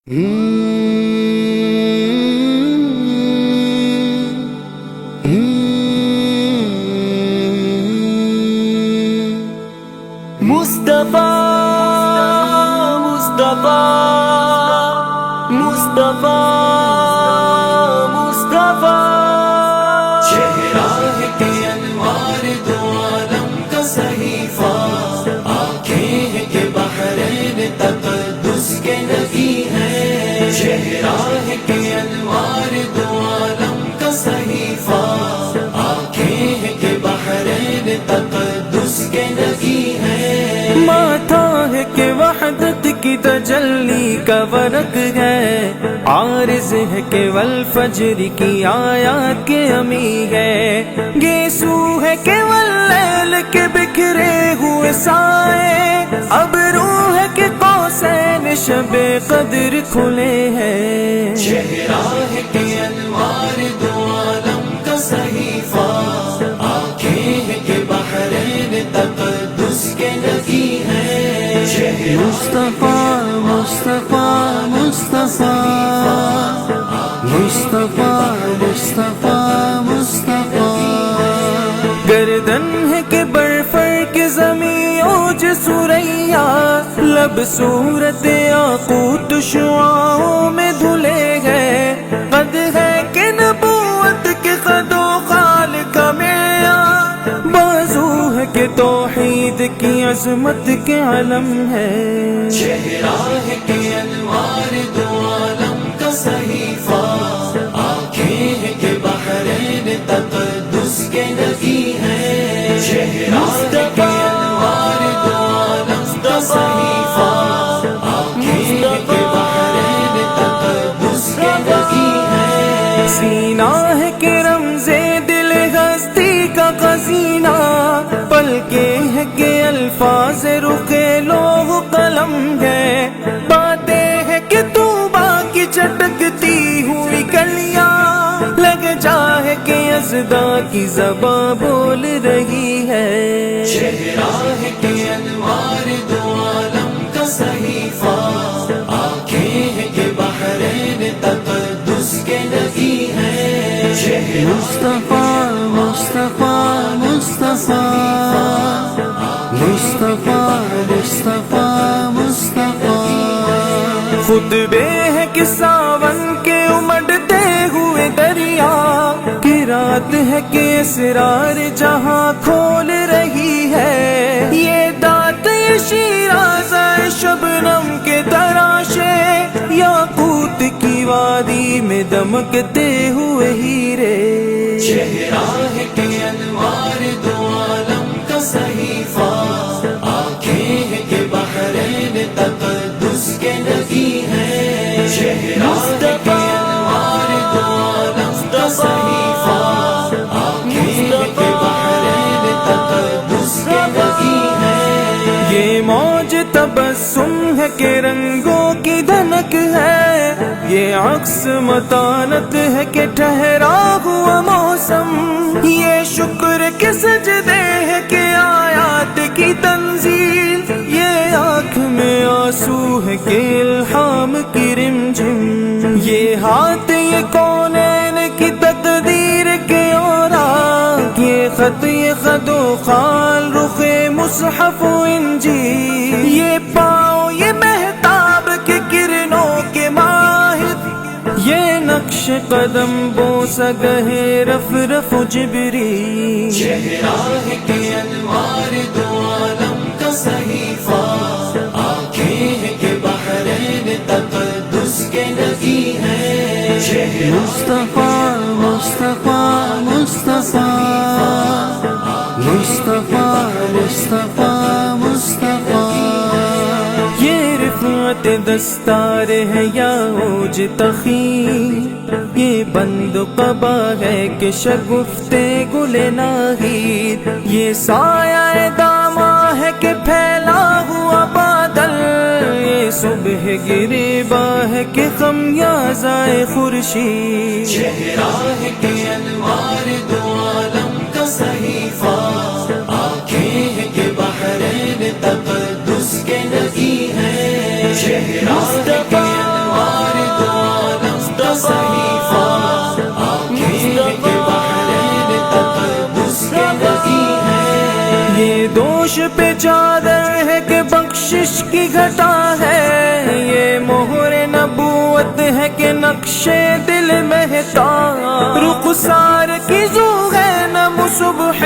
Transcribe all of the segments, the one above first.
مصطفیٰ مصطفیٰ مصطفیٰ مصطفیٰ چہرہ ہے کہ انوار دو عالم کا صحیفہ، آنکھیں ہیں کہ بحرین تقدس کے نبی ہیں، چہرہ ہے کہ انوار دو عالم کا صحیفہ، آنکھیں ہیں کہ بحرین تقدس کے نبی ہیں، ماتھا ہے کہ وحدت کی تجلی کا ورق ہے، عارض ہے کہ والفجر کی آیات کے امی ہے، گیسو ہے کہ واللیل کے بکھرے ہوئے سائے، ابرو ہے کہ قوسین شب قدر کھلے ہیں، چہرہ ہے کہ انوار دو عالم کا صحیفہ، آنکھیں ہیں کہ بحرین تقدس کے نبی ہیں، مصطفیٰ مصطفیٰ مصطفیٰ مصطفیٰ مصطفیٰ مصطفیٰ، گردن ہے کہ برفر کے زمین اوج سوریا، لب صورت یاقوت شعاعوں میں دھلے گئے، قد ہے کہ نبوت کے قد و قال کا معیار، بازو ہے کہ توحید کی عظمت کے علم ہے، چہرہ ہے کہ انوار دو عالم کا صحیفہ، آنکھیں ہیں کہ بحرین تقدس کے نبی ہیں، چہرہ ہے کہ انوار دو عالم کا صحیفہ، آنکھیں ہیں کہ بحرین تقدس کے نبی ہیں، سینہ ہے کہ رمز دل ہستی کا خزینہ، پلکیں ہے کہ الفاظ رخ لوح قلم ہے، باتیں ہے کہ توبہ کی چٹکتی ہوئی کلیاں، لگ جائے کہ ازدا کی زباں بول رہی ہے، چہرہ ہے کہ انوار دو عالم کا صحیفہ، آنکھیں ہیں کہ بحرین تقدس کے نبی ہیں، چہرہ مصطفیٰ مصطفیٰ مصطفیٰ مصطفیٰ مصطفیٰ مصطفیٰ، خطبے ہے کہ ساون کے امڈتے ہوئے دریا، کی رات ہے کہ اسرار جہاں کھول رہی ہے، یہ دات یہ شیرازہ شبنم کے تراشے، یاقوت کی وادی میں دمکتے ہوئے ہیرے، چہرہ ہے کہ انوار دو عالم کا صحیفہ، آنکھیں ہیں کہ بحرین تقدس کے نبی ہیں، چہرہ ہے کہ انوار دو عالم کا صحیفہ، آنکھیں ہیں کہ بحرین تقدس کے نبی ہیں، یہ موج تبسم ہے کہ رنگوں کی دھنک ہے، یہ عکس متانت ہے کہ ٹھہرا ہوا موسم، یہ شکر کے سجدے ہے کہ آیات کی تنزیل، یہ آنکھ میں آنسو ہے کہ الہام کی رمجم، یہ ہاتھ یہ کونین کی تقدیر کے اوراق، یہ خط یہ خد و خال رخ مصحف و انجیل، یہ پاؤں یہ مہتاب کے کرنوں کے ماہر، یہ نقش قدم بوسہ گہے رف رف جبریل، چہرہ ہے کہ انوار دو عالم کا صحیفہ، آنکھیں ہیں کہ بحرین تقدس کے نبی ہیں، چہرہ مصطفیٰ مصطفیٰ مصطفیٰ مصطفیٰ مصطفیٰ مصطفیٰ، یہ رفعت دستار ہے یا اوج تخیر، یہ بند قبا ہے کہ شگفتے گل ناہید، یہ سایہ داما ہے کہ پھیلا ہوا بادل، یہ صبح گریباں ہے کہ خمیازہ خورشید، چہرہ ہے کہ انوار دو عالم کا صحیفہ، آنکھیں ہیں کہ بحرین تقدس کے نبی ہیں، چہرہ ہے کہ انوار چادر ہے کہ بخشش کی گھٹا ہے، یہ مہر نبوت ہے کہ نقش دل مہتا، رخسار کی ذو ہے نم صبح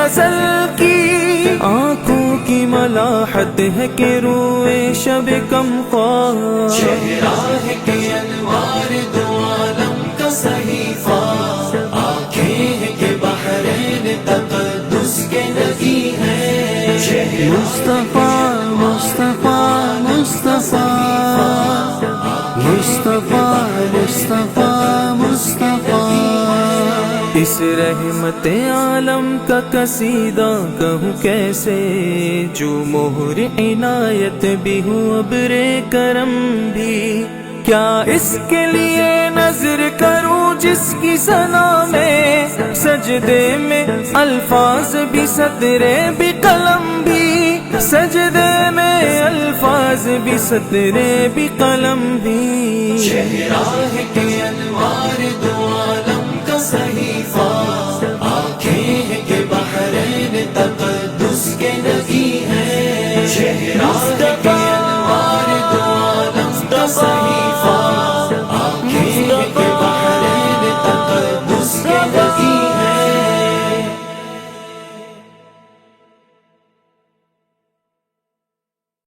ازل کی، آنکھوں کی ملاحت ہے کہ روئے شب کم خواہ، چہرہ ہے کہ انوار دو عالم کا صحیفہ، آنکھیں ہے کہ بحرین تقدس کے ندی ہیں، مصطفیٰ مصطفیٰ مصطفیٰ مصطفیٰ مصطفیٰ مصطفیٰ، اس رحمت عالم کا قصیدہ کہوں کیسے، جو مہر عنایت بھی ہو ابر کرم بھی، کیا اس کے لیے نظر کروں جس کی ثنا میں سجدے میں الفاظ بھی سطرے بھی قلم بھی، سجدے میں الفاظ بھی سطرے بھی قلم بھی، چہرہ ہے کہ انوار دو عالم